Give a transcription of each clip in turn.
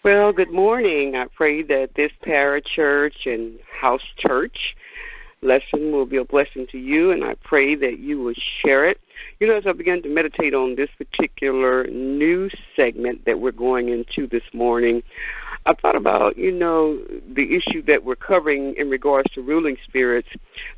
Well, good morning. I pray that this Para-Church and House Church lesson will be a blessing to you, and I pray that you will share it. You know, as I began to meditate on this particular new segment that we're going into this morning, I thought about, the issue that we're covering in regards to ruling spirits.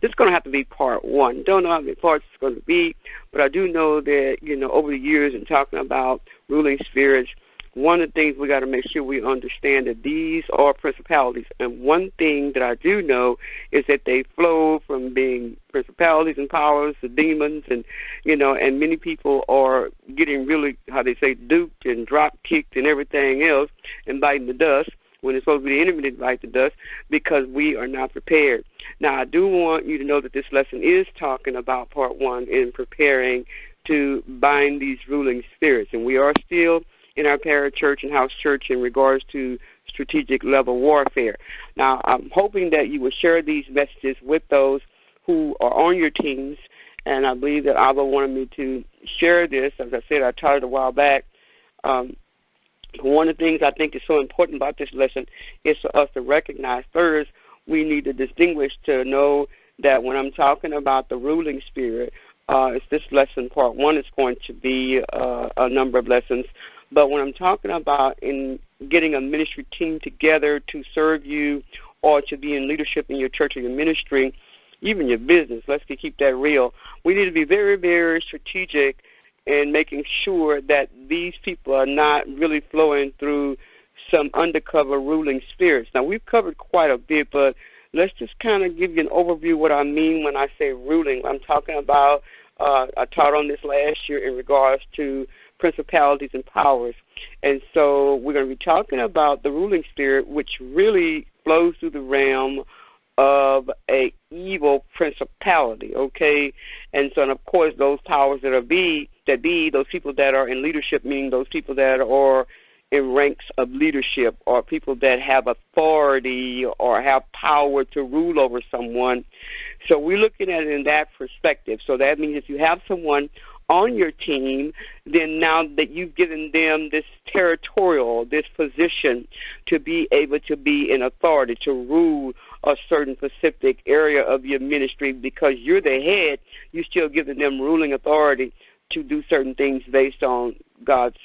This is going to have to be part one. Don't know how many parts it's going to be, but I do know that, over the years in talking about ruling spirits, one of the things we got to make sure we understand that these are principalities. And one thing that I do know is that they flow from being principalities and powers to demons, and and many people are getting really, how they say, duped and drop kicked and everything else and biting the dust when it's supposed to be the enemy that bite the dust because we are not prepared. Now, I do want you to know that this lesson is talking about part one in preparing to bind these ruling spirits, and we are still in our Para-Church and House Church in regards to strategic level warfare. Now, I'm hoping that you will share these messages with those who are on your teams, and I believe that Abba wanted me to share this. As I said, I taught it a while back. One of the things I think is so important about this lesson is for us to recognize first we need to distinguish to know that when I'm talking about the ruling spirit, it's this lesson, part one, is going to be a number of lessons. But when I'm talking about in getting a ministry team together to serve you or to be in leadership in your church or your ministry, even your business, let's keep that real, we need to be very, very strategic in making sure that these people are not really flowing through some undercover ruling spirits. Now, we've covered quite a bit, but let's just kind of give you an overview of what I mean when I say ruling. I'm talking about, I taught on this last year in regards to principalities and powers. And so we're going to be talking about the ruling spirit, which really flows through the realm of a evil principality, okay? And so, and of course, those powers that be those people that are in leadership, meaning those people that are in ranks of leadership or people that have authority or have power to rule over someone. So we're looking at it in that perspective. So that means if you have someone on your team, then now that you've given them this territorial, this position to be able to be in authority, to rule a certain specific area of your ministry because you're the head, you're still giving them ruling authority to do certain things based on God's,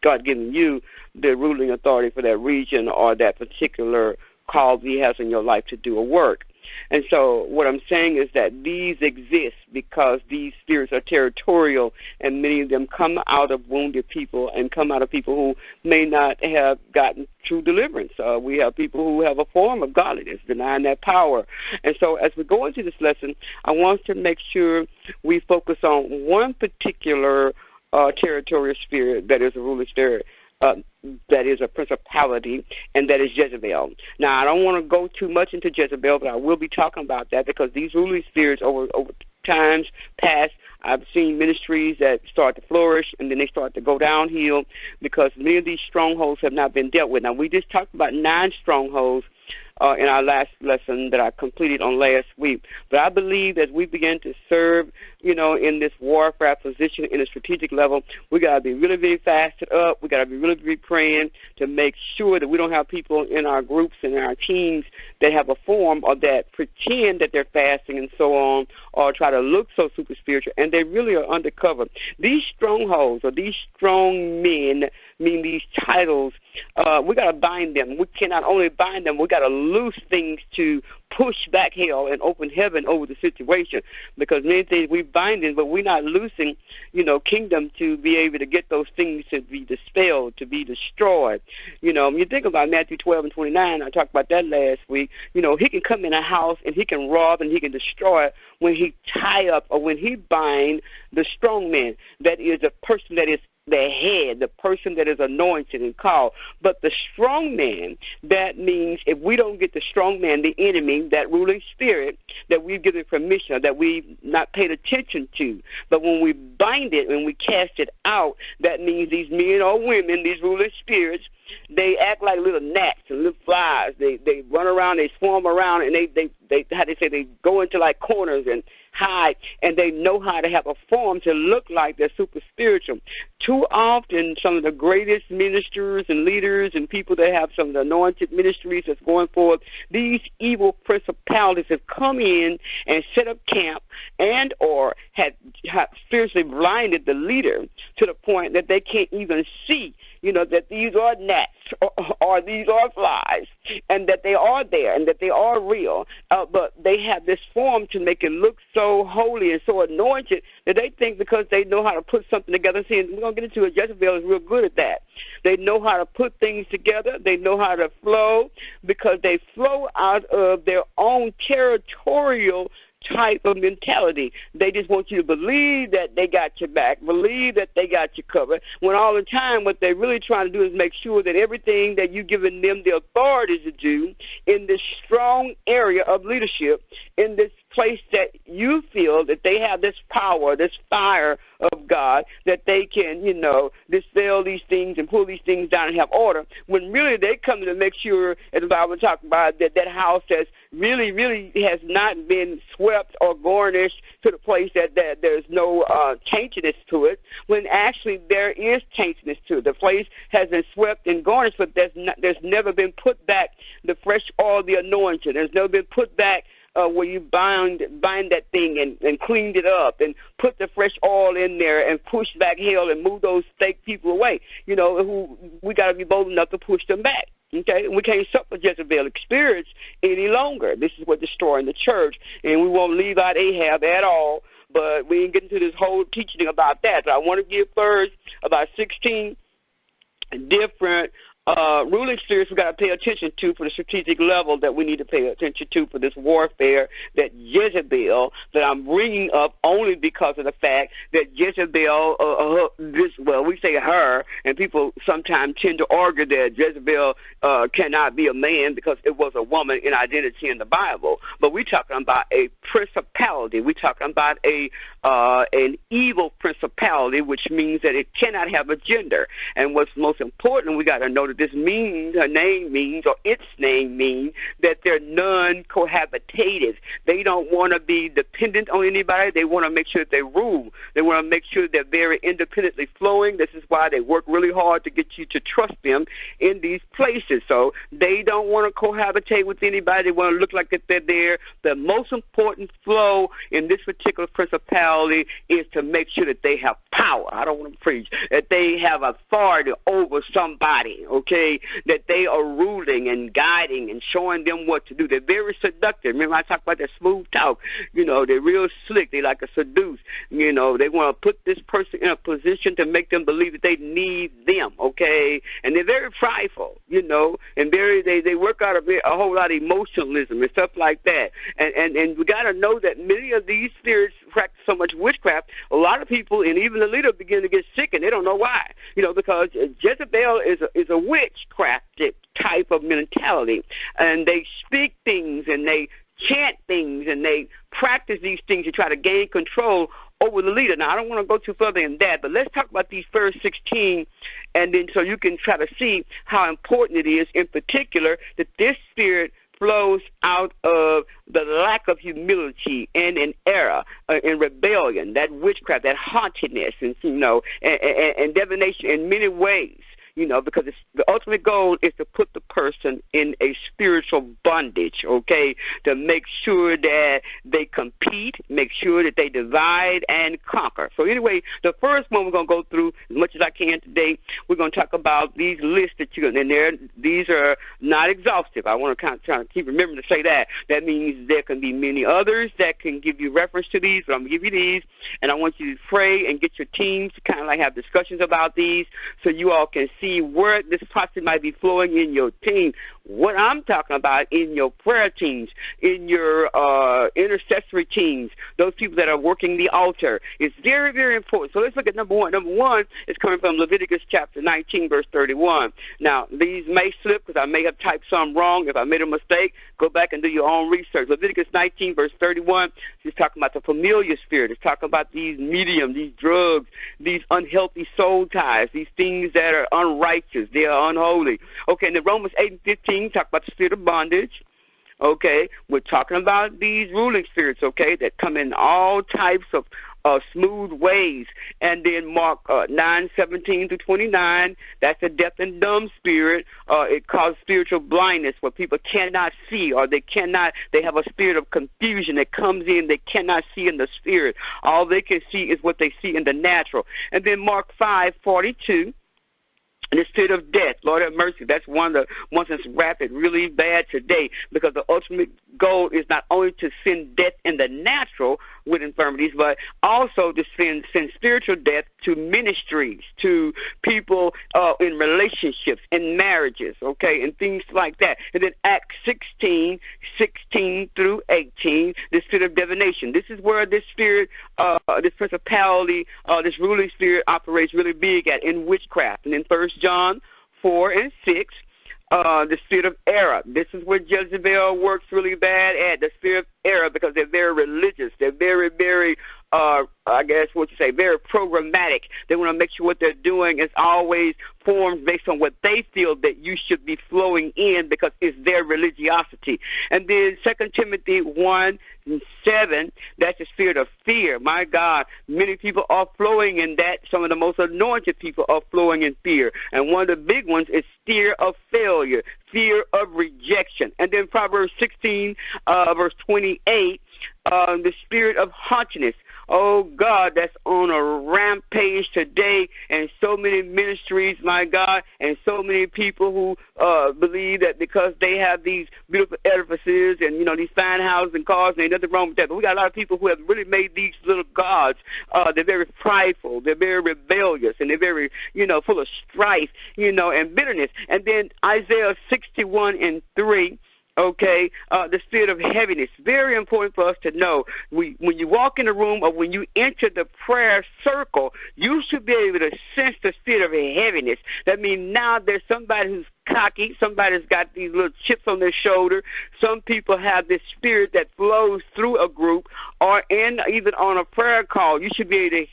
God giving you the ruling authority for that region or that particular call He has in your life to do a work. And so what I'm saying is that these exist because these spirits are territorial, and many of them come out of wounded people and come out of people who may not have gotten true deliverance. We have people who have a form of godliness, denying that power. And so as we go into this lesson, I want to make sure we focus on one particular territorial spirit that is a ruling spirit. That is a principality, and that is Jezebel. Now, I don't want to go too much into Jezebel, but I will be talking about that because these ruling spirits over times past, I've seen ministries that start to flourish and then they start to go downhill because many of these strongholds have not been dealt with. Now, we just talked about 9 strongholds in our last lesson that I completed on last week. But I believe as we begin to serve, in this warfare position in a strategic level, we got to be really, really fasted up. We got to be really, really praying to make sure that we don't have people in our groups and in our teams that have a form or that pretend that they're fasting and so on, or try to look so super spiritual, and they really are undercover. These strongholds or these strong men, mean these titles, we got to bind them. We cannot only bind them, we got to loose things to push back hell and open heaven over the situation, because many things we binding, but we're not loosing, kingdom to be able to get those things to be dispelled, to be destroyed. When you think about Matthew 12 and 29, I talked about that last week, he can come in a house and he can rob and he can destroy when he tie up or when he bind the strong man. That is a person that is the head, the person that is anointed and called. But the strong man, that means if we don't get the strong man, the enemy, that ruling spirit that we've given permission, that we've not paid attention to, but when we bind it, when we cast it out, that means these men or women, these ruling spirits, they act like little gnats and little flies. They run around, they swarm around, and they go into like corners and hide, and they know how to have a form to look like they're super spiritual. Too often, some of the greatest ministers and leaders and people that have some of the anointed ministries that's going forward, these evil principalities have come in and set up camp and or have spiritually blinded the leader to the point that they can't even see, that these are gnats or these are flies, and that they are there and that they are real, but they have this form to make it look so holy and so anointed that they think because they know how to put something together. See, and we're going to get into it. Jezebel is real good at that. They know how to put things together. They know how to flow because they flow out of their own territorial type of mentality. They just want you to believe that they got your back, believe that they got you covered, when all the time what they're really trying to do is make sure that everything that you've given them the authority to do in this strong area of leadership, in this place that you feel that they have this power, this fire of God, that they can, dispel these things and pull these things down and have order, when really they come to make sure, as the Bible talks about, that house has really, really has not been swept or garnished to the place that there's no taintedness to it, when actually there is taintedness to it. The place has been swept and garnished, but there's never been put back the fresh oil, the anointing. There's never been put back where you bind that thing and cleaned it up and put the fresh oil in there and push back hell and move those fake people away. Who we got to be bold enough to push them back. Okay, we can't suffer Jezebel experience any longer. This is what destroying the church, and we won't leave out Ahab at all. But we ain't getting to this whole teaching about that. So I want to give first about 16 different ruling spirits we got to pay attention to for the strategic level that we need to pay attention to for this warfare that Jezebel, that I'm bringing up only because of the fact that Jezebel, we say her, and people sometimes tend to argue that Jezebel cannot be a man because it was a woman in identity in the Bible. But we're talking about a principality. We're talking about an evil principality, which means that it cannot have a gender. And what's most important, we got to know that this means, her name means, or its name means, that they're non-cohabitative. They don't want to be dependent on anybody. They want to make sure that they rule. They want to make sure they're very independently flowing. This is why they work really hard to get you to trust them in these places. So they don't want to cohabitate with anybody. They want to look like that they're there. The most important flow in this particular principality is to make sure that they have power. I don't want to preach. That they have authority over somebody, okay, that they are ruling and guiding and showing them what to do. They're very seductive. Remember I talked about that smooth talk. They're real slick. They like to seduce. They want to put this person in a position to make them believe that they need them, okay? And they're very prideful, and they work out a whole lot of emotionalism and stuff like that. And we got to know that many of these spirits practice so much witchcraft, a lot of people and even the leader begin to get sick, and they don't know why. Because Jezebel is a witchcrafted type of mentality, and they speak things and they chant things and they practice these things to try to gain control over the leader. Now, I don't want to go too further in that, but let's talk about these first 16, and then so you can try to see how important it is in particular that this spirit flows out of the lack of humility and an error, in rebellion, that witchcraft, that haughtiness, and and divination in many ways. Because the ultimate goal is to put the person in a spiritual bondage, okay, to make sure that they compete, make sure that they divide and conquer. So anyway, the first one we're going to go through as much as I can today, we're going to talk about these lists that you're in there. These are not exhaustive. I want to kind of try to keep remembering to say that. That means there can be many others that can give you reference to these, but I'm going to give you these, and I want you to pray and get your teams to kind of like have discussions about these so you all can see where this possibly might be flowing in your team. What I'm talking about in your prayer teams, in your intercessory teams, those people that are working the altar, is very, very important. So let's look at number one. Number one is coming from Leviticus chapter 19, verse 31. Now, these may slip because I may have typed some wrong. If I made a mistake, go back and do your own research. Leviticus 19, verse 31, she's talking about the familiar spirit. It's talking about these mediums, these drugs, these unhealthy soul ties, these things that are unrighteous, they are unholy. Okay, and then Romans 8 and 15 talk about the spirit of bondage. Okay, we're talking about these ruling spirits, okay, that come in all types of smooth ways. And then Mark 9:17-29, that's a deaf and dumb spirit. It causes spiritual blindness where people cannot see, or they have a spirit of confusion that comes in. They cannot see in the spirit. All they can see is what they see in the natural. And then Mark 5:42. And the spirit of death, Lord have mercy. That's one of the ones that's rapid, really bad today, because the ultimate goal is not only to send death in the natural with infirmities, but also to send spiritual death to ministries, to people in relationships, in marriages, okay, and things like that. And then Acts 16:16-18, the spirit of divination. This is where this spirit, this principality, this ruling spirit operates really big at, in witchcraft. And in 1 John 4:6, the spirit of error. This is where Jezebel works really bad at, the spirit of error, because they're very religious. They're very, very, very programmatic. They want to make sure what they're doing is always formed based on what they feel that you should be flowing in, because it's their religiosity. And then 2 Timothy 1:7, that's the spirit of fear. My God, many people are flowing in that. Some of the most anointed people are flowing in fear. And one of the big ones is fear of failure, fear of rejection. And then Proverbs 16, verse 28, the spirit of haughtiness. Oh, God, that's on a rampage today, and so many ministries, my God, and so many people who believe that because they have these beautiful edifices and, these fine houses and cars, and ain't nothing wrong with that. But we got a lot of people who have really made these little gods. They're very prideful. They're very rebellious, and they're very, full of strife, and bitterness. And then Isaiah 61:3. Okay, the spirit of heaviness. Very important for us to know. When you walk in the room or when you enter the prayer circle, you should be able to sense the spirit of heaviness. That means now there's somebody who's cocky. Somebody's got these little chips on their shoulder. Some people have this spirit that flows through a group or even on a prayer call. You should be able to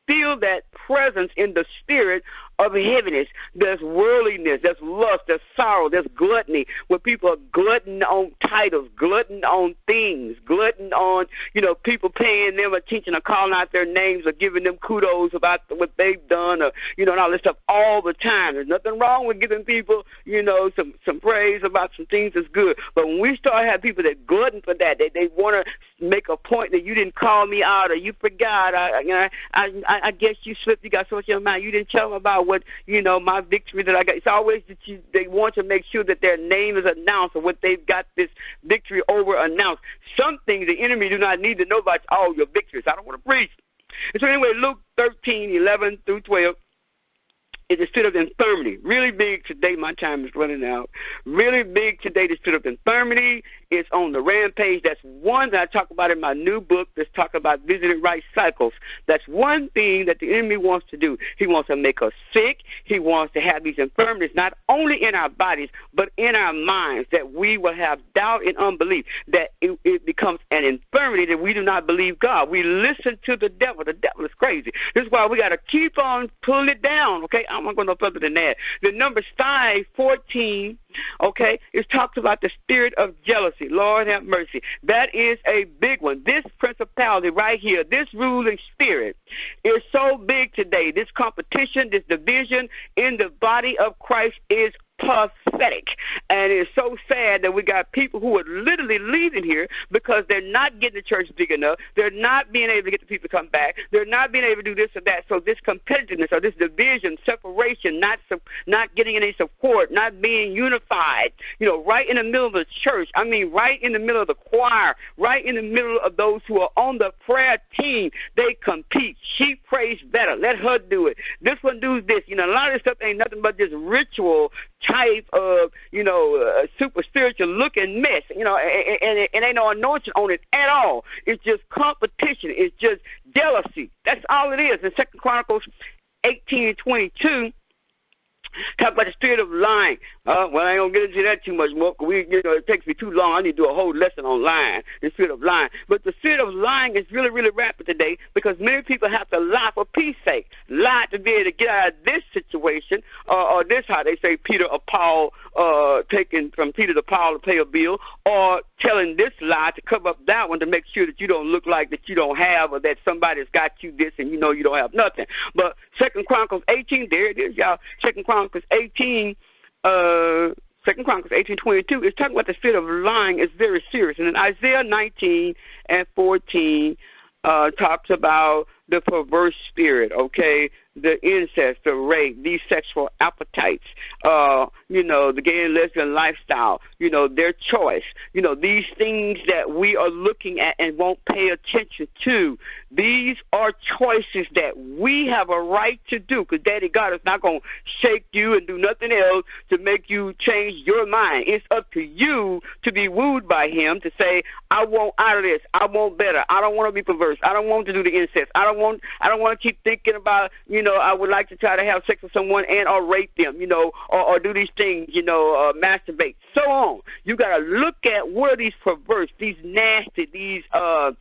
feel that presence in the spirit of heaviness. There's worldliness, there's lust, there's sorrow, there's gluttony, where people are glutton on titles, glutton on things, glutton on, people paying them attention or calling out their names or giving them kudos about what they've done, or, and all this stuff all the time. There's nothing wrong with giving people, some praise about some things that's good. But when we start having people that glutton for that, they want to make a point that you didn't call me out or you forgot, I guess you slipped, you got so much in your mind, you didn't tell them about what, my victory that I got. It's always that they want to make sure that their name is announced or what they've got this victory over announced. Some things the enemy do not need to know about all your victories. I don't want to preach. And so anyway, Luke 13:11-12 is the spirit of infirmity. Really big today. My time is running out. Really big today, the spirit of infirmity is on the rampage. That's one that I talk about in my new book that's talking about visited right cycles. That's one thing that the enemy wants to do. He wants to make us sick. He wants to have these infirmities not only in our bodies but in our minds, that we will have doubt and unbelief, that it becomes an infirmity that we do not believe God. We listen to the devil. The devil is crazy. This is why we got to keep on pulling it down, okay? I'm not going no further than that. The Numbers 5:14, okay, it talks about the spirit of jealousy. Lord have mercy. That is a big one. This principality right here, this ruling spirit is so big today. This competition, this division in the body of Christ is pathetic. And it's so sad that we got people who are literally leaving here because they're not getting the church big enough. They're not being able to get the people to come back. They're not being able to do this or that. So this competitiveness or this division, separation, not getting any support, not being unified, right in the middle of the church. I mean, right in the middle of the choir, right in the middle of those who are on the prayer team. They compete. She prays better. Let her do it. This one does this. A lot of this stuff ain't nothing but just ritual type of, super spiritual looking mess, and ain't no anointing on it at all. It's just competition. It's just jealousy. That's all it is. In 2 Chronicles 18:22, Talk about the spirit of lying. Well, I ain't going to get into that too much more because it takes me too long. I need to do a whole lesson on lying, the spirit of lying. But the spirit of lying is really, really rampant today because many people have to lie for peace sake. Lie to be able to get out of this situation or this, how they say, Peter or Paul, taking from Peter to Paul to pay a bill, or telling this lie to cover up that one to make sure that you don't look like that you don't have or that somebody's got you this and you know you don't have nothing. But 2 Chronicles 18, there it is, y'all. 2 Chronicles 18, 2 Chronicles 18:22 is talking about the spirit of lying is very serious. And then Isaiah 19 and 14 talks about the perverse spirit, okay, the incest, the rape, these sexual appetites, the gay and lesbian lifestyle, their choice, these things that we are looking at and won't pay attention to. These are choices that we have a right to do because Daddy God is not going to shake you and do nothing else to make you change your mind. It's up to you to be wooed by him to say, I want out of this. I want better. I don't want to be perverse. I don't want to do the incest. I don't want to keep thinking about, I would like to try to have sex with someone and or rape them, or do these things, masturbate, so on. You got to look at what are these perverse, these nasty, these, I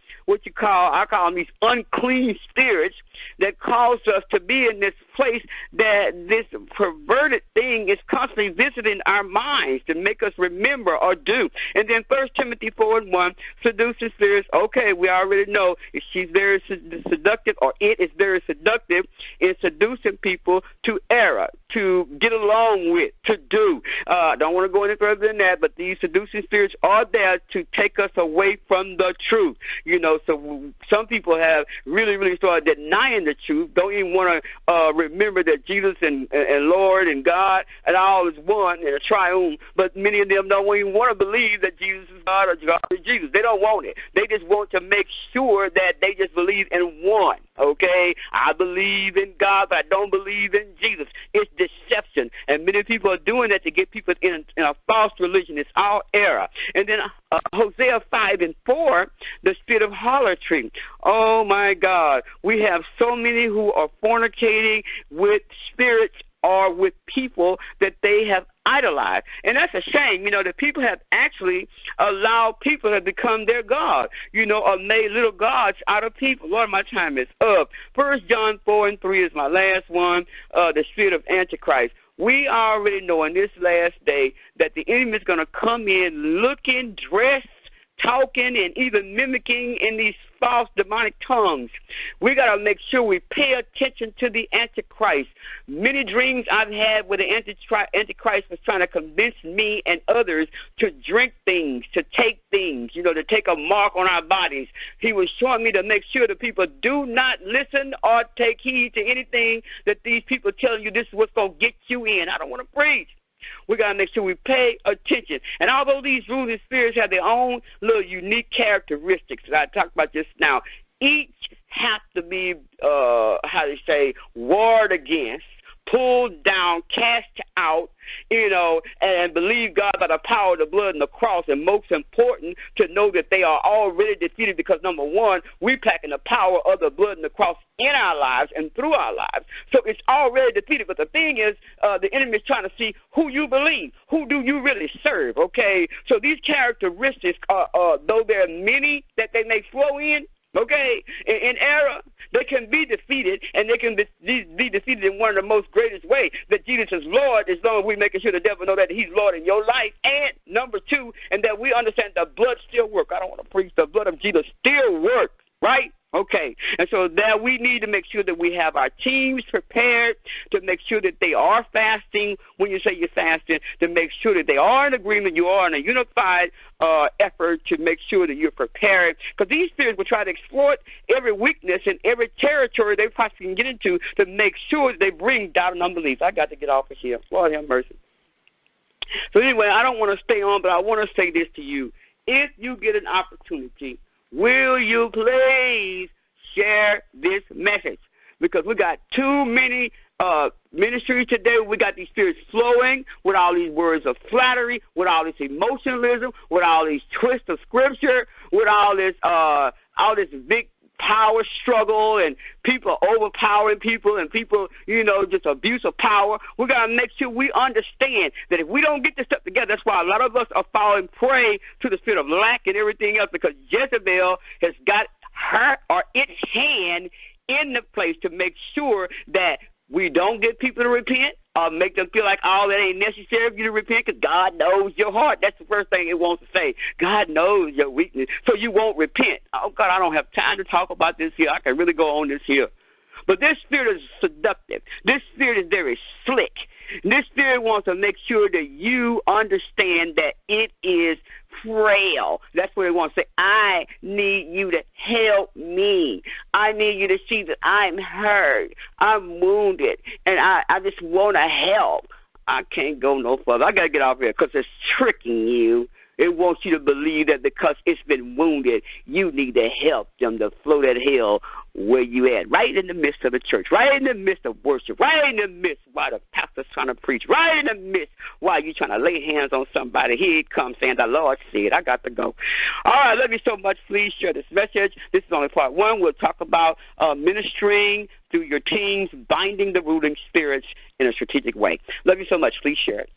call them these unclean spirits that cause us to be in this place that this perverted thing is constantly visiting our minds to make us remember or do. And then 1 Timothy 4:1, seducing spirits, okay, we already know if she's very seductive or it is very seductive in seducing people to error, to get along with, to do. Don't want to go any further than that, but these seducing spirits are there to take us away from the truth. So some people have really, really started denying the truth, don't even want to remember that Jesus and Lord and God and all is one and a triune, but many of them don't even want to believe that Jesus is God or God is Jesus. They don't want it. They just want to make sure that they just believe in one, okay? I believe in God, but I don't believe in Jesus. It's deception, and many people are doing that to get people in a false religion. It's all error. And then Hosea 5:4, the spirit of harlotry. Oh, my God. We have so many who are fornicating with spirits or with people that they have idolized. And that's a shame, that people have actually allowed people to become their God, or made little gods out of people. Lord, my time is up. 1 John 4:3 is my last one, the spirit of Antichrist. We already know in this last day that the enemy is going to come in looking, dressed, talking, and even mimicking in these false demonic tongues. We got to make sure we pay attention to the Antichrist. Many dreams I've had where the Antichrist was trying to convince me and others to drink things, to take things, to take a mark on our bodies. He was showing me to make sure that people do not listen or take heed to anything that these people telling you this is what's going to get you in. I don't want to preach. We got to make sure we pay attention. And although these ruling spirits have their own little unique characteristics that I talked about just now, each have to be, warred against, pulled down, cast out, and believe God by the power of the blood and the cross. And most important, to know that they are already defeated because, number one, we packing the power of the blood and the cross in our lives and through our lives. So it's already defeated. But the thing is, the enemy is trying to see who you believe. Who do you really serve, okay? So these characteristics, though there are many that they may flow in, okay, in error, they can be defeated, and they can be defeated in one of the most greatest ways, that Jesus is Lord, as long as we making sure the devil know that he's Lord in your life, and number two, and that we understand the blood still works. I don't want to preach, the blood of Jesus still works, right? Okay, and so that we need to make sure that we have our teams prepared to make sure that they are fasting when you say you're fasting, to make sure that they are in agreement, you are in a unified effort to make sure that you're prepared. Because these spirits will try to exploit every weakness in every territory they possibly can get into to make sure that they bring doubt and unbelief. I got to get off of here. Lord have mercy. So anyway, I don't want to stay on, but I want to say this to you. If you get an opportunity, will you please share this message? Because we got too many ministries today. We got these spirits flowing with all these words of flattery, with all this emotionalism, with all these twists of scripture, with all this big power struggle and people overpowering people and people, just abuse of power. We got to make sure we understand that if we don't get this stuff together, that's why a lot of us are falling prey to the spirit of lack and everything else, because Jezebel has got her or its hand in the place to make sure that we don't get people to repent or make them feel like, that ain't necessary for you to repent, because God knows your heart. That's the first thing it wants to say. God knows your weakness, so you won't repent. Oh, God, I don't have time to talk about this here. I can really go on this here. But this spirit is seductive. This spirit is very slick. This spirit wants to make sure that you understand that it is frail. That's what it wants to say. I need you to help me. I need you to see that I'm hurt. I'm wounded. And I just want to help. I can't go no further. I got to get off here because it's tricking you. It wants you to believe that because it's been wounded, you need to help them to flow that hell where you at, right in the midst of the church, right in the midst of worship, right in the midst while the pastor's trying to preach, right in the midst while you're trying to lay hands on somebody. Here it comes saying, the Lord said, I got to go. All right, love you so much. Please share this message. This is only part one. We'll talk about ministering through your teams, binding the ruling spirits in a strategic way. Love you so much. Please share it.